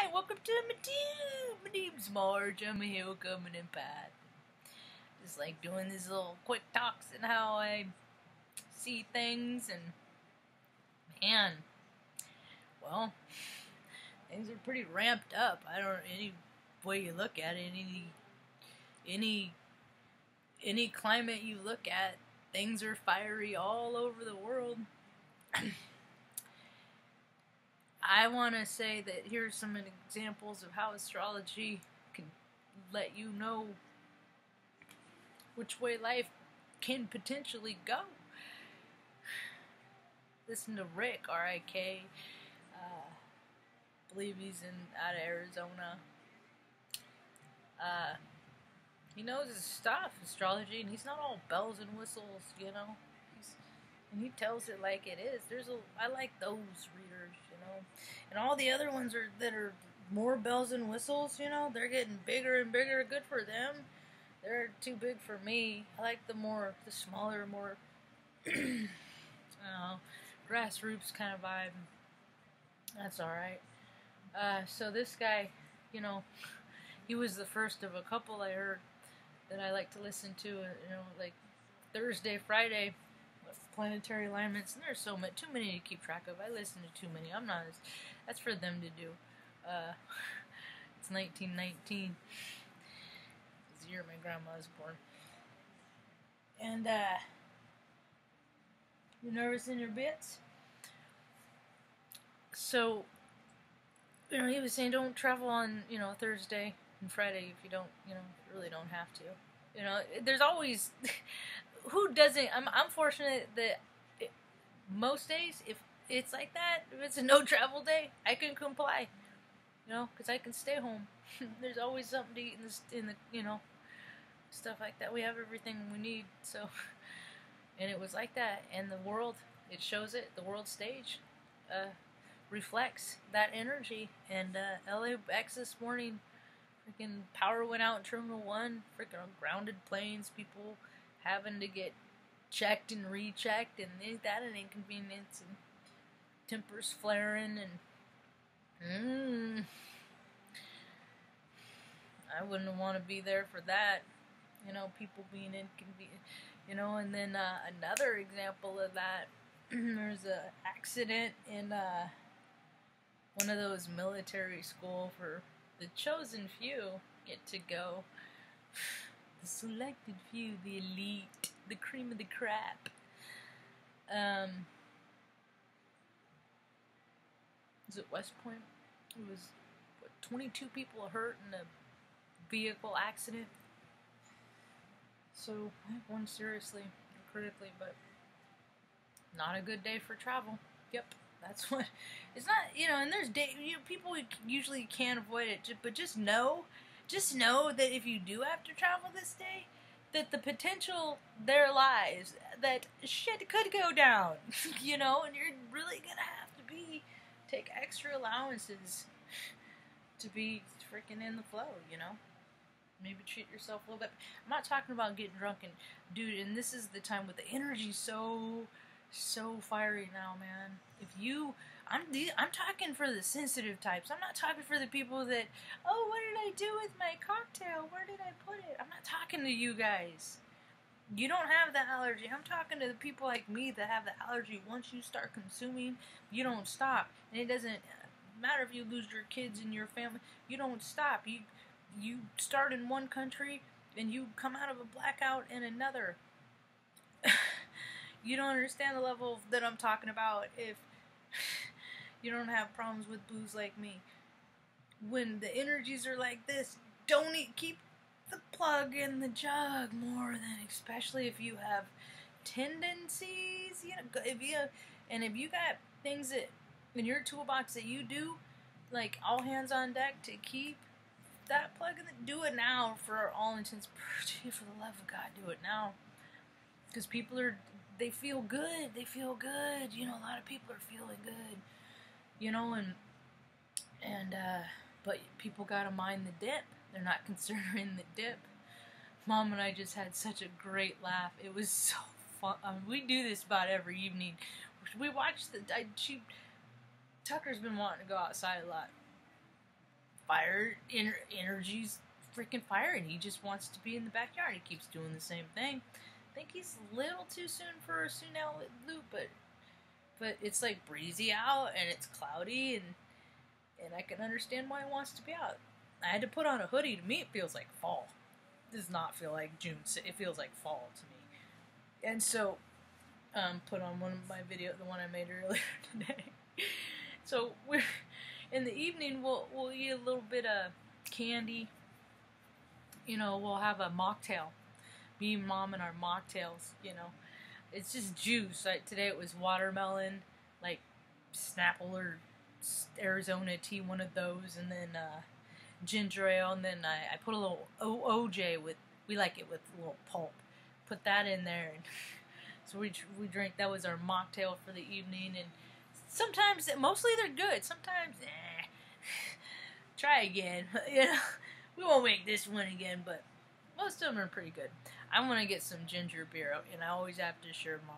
Hi, welcome to my tube. My name's Marge. I'm here coming in path. Just like doing these little quick talks and how I see things, and man, well, things are pretty ramped up. I don't any way you look at it, any climate you look at, things are fiery all over the world. I want to say that here's some examples of how astrology can let you know which way life can potentially go. Listen to Rick, R-I-K. Believe he's out of Arizona. He knows his stuff, astrology, and he's not all bells and whistles, you know. And he tells it like it is. I like those readers, you know. And all the other ones that are more bells and whistles, you know, they're getting bigger and bigger. Good for them. They're too big for me. I like the smaller, more, I don't know, grassroots kind of vibe. That's alright. So this guy, you know, he was the first of a couple I heard that I like to listen to, you know, like Thursday, Friday, planetary alignments, and there's too many to keep track of. I listen to too many. That's for them to do. It's 1919. It's the year my grandma was born. And, you nervous in your bits? So, you know, he was saying don't travel on, you know, Thursday and Friday if you don't, you know, really don't have to. You know, there's always... Who doesn't? I'm fortunate that most days, if it's like that, if it's a no travel day, I can comply. You know, because I can stay home. There's always something to eat in the you know, stuff like that. We have everything we need. So, and it was like that. And the world, it shows it. The world stage reflects that energy. And LAX this morning, freaking power went out in Terminal 1. Freaking grounded planes, people having to get checked and rechecked, and ain't that an inconvenience, and tempers flaring, and I wouldn't want to be there for that, you know, people being inconvenient, you know. And then another example of that, there's an accident in one of those military school for the chosen few get to go. The selected few, the elite, the cream of the crap. Was it West Point? It was 22 people hurt in a vehicle accident. So one seriously, critically, but not a good day for travel. Yep, that's what. It's not, you know. And there's people usually can't avoid it, but just know that if you do have to travel this day, that the potential there lies, that shit could go down, you know, and you're really gonna have to take extra allowances to be freaking in the flow, you know. Maybe treat yourself a little bit. I'm not talking about getting drunk, and dude, and this is the time with the energy so fiery now, man. I'm talking for the sensitive types. I'm not talking for the people that, oh, what did I do with my cocktail? Where did I put it? I'm not talking to you guys. You don't have the allergy. I'm talking to the people like me that have the allergy. Once you start consuming, you don't stop. And it doesn't matter if you lose your kids and your family. You don't stop. You start in one country and you come out of a blackout in another. You don't understand the level that I'm talking about if you don't have problems with booze like me. When the energies are like this, keep the plug in the jug more than, especially if you have tendencies, you know, if you got things that in your toolbox that you do, like all hands on deck to keep that plug in do it now for all intents and purposes. For the love of God, do it now. Because people they feel good. They feel good. You know, a lot of people are feeling good. You know, but people gotta mind the dip. They're not considering the dip. Mom and I just had such a great laugh. It was so fun. We do this about every evening. We watch Tucker's been wanting to go outside a lot. energy's freaking firing. He just wants to be in the backyard. He keeps doing the same thing. I think he's a little too soon for a soon out loop, but it's like breezy out and it's cloudy, and I can understand why he wants to be out. I had to put on a hoodie. To me, it feels like fall. It does not feel like June. It feels like fall to me. And so, put on one of my videos, the one I made earlier today. So we're in the evening. We'll eat a little bit of candy. You know, we'll have a mocktail. Me and Mom and our mocktails. You know, it's just juice. Like today it was watermelon, like Snapple or Arizona tea, one of those, and then ginger ale, and then I put a little OJ with, we like it with a little pulp. Put that in there, and so we drink. That was our mocktail for the evening, and sometimes, mostly they're good. Sometimes, try again. You know, we won't make this one again, but most of them are pretty good. I want to get some ginger beer, and I always have to assure Mom.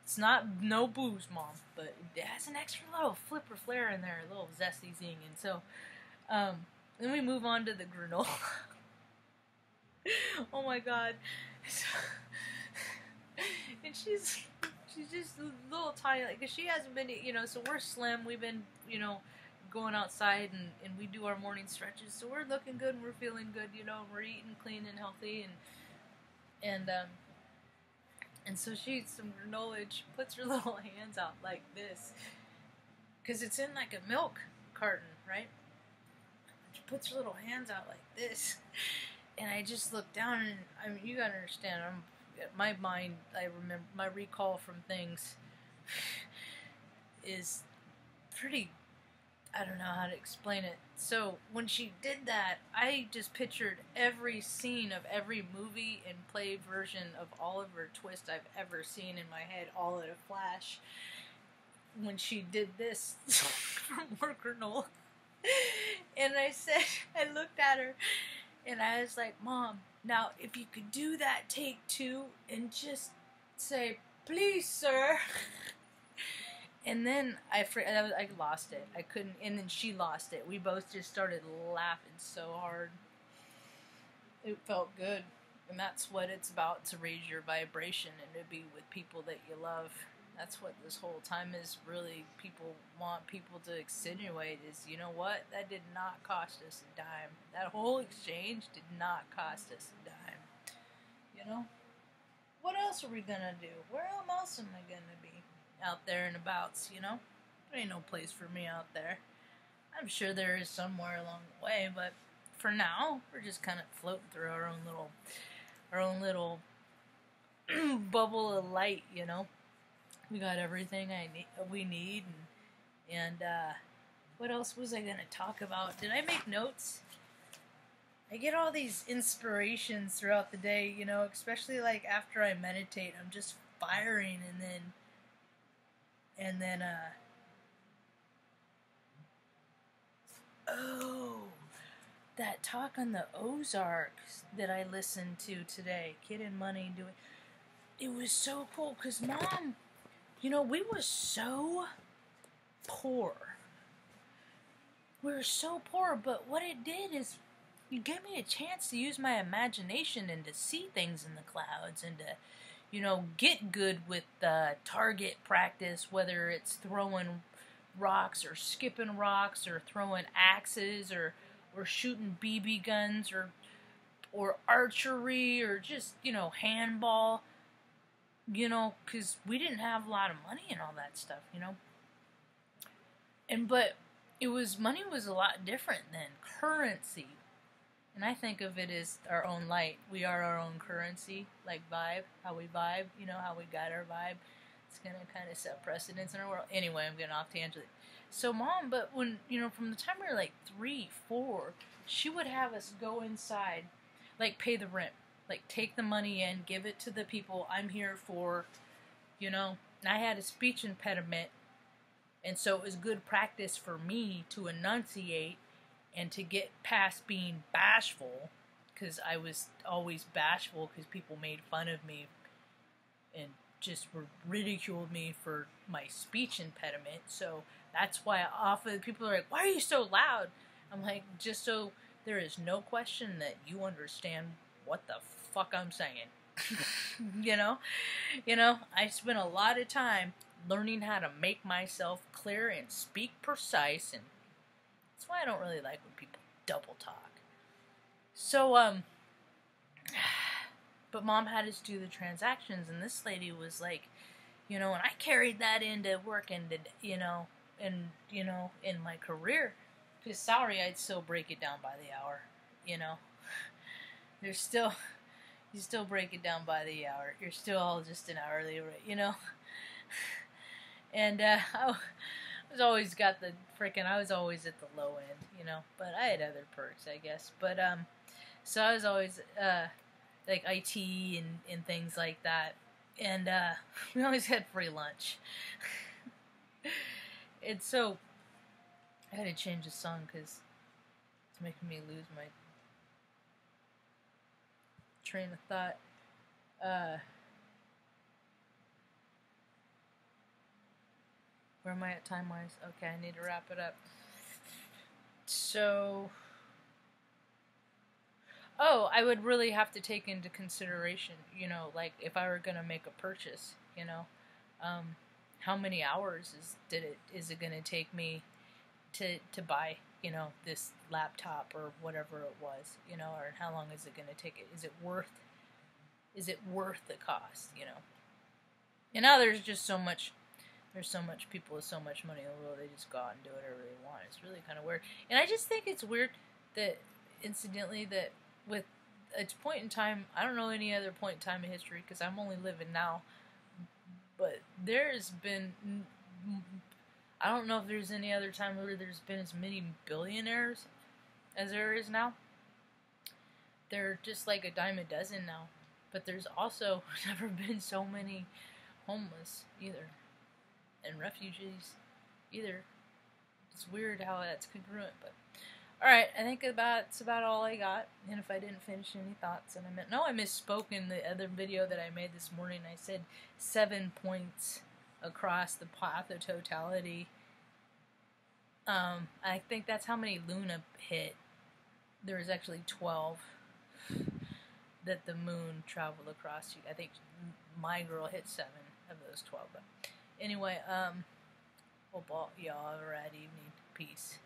It's not no booze, Mom, but it has an extra little flipper flare in there, a little zesty zing, and so, then we move on to the granola. Oh my God. And she's just a little tiny, like, 'cause she hasn't been, you know, so we're slim, we've been, you know, going outside, and we do our morning stretches, so we're looking good, and we're feeling good, you know, we're eating clean and healthy, and so she eats some granola, and she puts her little hands out like this, 'cause it's in like a milk carton, right? She puts her little hands out like this, and I just look down, and I mean, you gotta understand, my mind, I remember, my recall from things is pretty, I don't know how to explain it. So when she did that, I just pictured every scene of every movie and play version of Oliver Twist I've ever seen in my head, all in a flash, when she did this for more granola. And I looked at her, and I was like, Mom, now if you could do that take 2 and just say, please, sir. And then I lost it. I couldn't, and then she lost it. We both just started laughing so hard. It felt good. And that's what it's about, to raise your vibration and to be with people that you love. That's what this whole time is really. People want people to accentuate is, you know what? That did not cost us a dime. That whole exchange did not cost us a dime. You know? What else are we gonna do? Where else am I gonna be? Out there and abouts, you know? There ain't no place for me out there. I'm sure there is somewhere along the way, but for now, we're just kind of floating through our own little bubble of light, you know? We got everything we need, and what else was I going to talk about? Did I make notes? I get all these inspirations throughout the day, you know, especially like after I meditate, I'm just firing, and then that talk on the Ozarks that I listened to today, Kid and Money doing, it was so cool, because Mom, you know, we were so poor. We were so poor, but what it did is it gave me a chance to use my imagination and to see things in the clouds and to, you know, get good with target practice, whether it's throwing rocks or skipping rocks or throwing axes or shooting BB guns or archery or just, you know, handball. You know, because we didn't have a lot of money and all that stuff, you know. But money was a lot different than currency. And I think of it as our own light. We are our own currency, like vibe, how we vibe, you know, how we guide our vibe. It's going to kind of set precedence in our world. Anyway, I'm getting off tangent. So Mom, but when, you know, from the time we were like 3, 4, she would have us go inside, like pay the rent. Like, take the money in, give it to the people I'm here for, you know. And I had a speech impediment, and so it was good practice for me to enunciate and to get past being bashful, because I was always bashful because people made fun of me and just ridiculed me for my speech impediment. So that's why often people are like, why are you so loud? I'm like, just so there is no question that you understand what the fuck I'm saying. you know? I spent a lot of time learning how to make myself clear and speak precise, and that's why I don't really like when people double talk. So, but Mom had us do the transactions, and this lady was like, and I carried that into work and did, in my career, because salary, I'd still break it down by the hour, There's still, you still break it down by the hour. You're still all just an hourly rate, And I was always got the I was always at the low end, But I had other perks, I guess. But so I was always like IT and things like that, and we always had free lunch. And so I had to change the song because it's making me lose my train of thought. Where am I at time-wise? Okay, I need to wrap it up. So, I would really have to take into consideration, like if I were going to make a purchase, how many hours is it going to take me to buy, this laptop or whatever it was, or how long is it going to take it? Is it worth the cost, And now there's so much people with so much money in the world, they just go out and do whatever they want. It's really kind of weird. And I just think it's weird that, incidentally, that with its point in time, I don't know any other point in time in history, because I'm only living now, but there's been, I don't know if there's any other time where there's been as many billionaires as there is now. They're just like a dime a dozen now. But there's also never been so many homeless either. And refugees either. It's weird how that's congruent, but alright, I think that's about all I got. And if I didn't finish any thoughts, and I misspoke in the other video that I made this morning. I said 7 points across the path of totality. I think that's how many Luna hit. There was actually 12 that the moon traveled across. I think my girl hit 7 of those 12. But anyway, hope all y'all have a rad evening. Peace.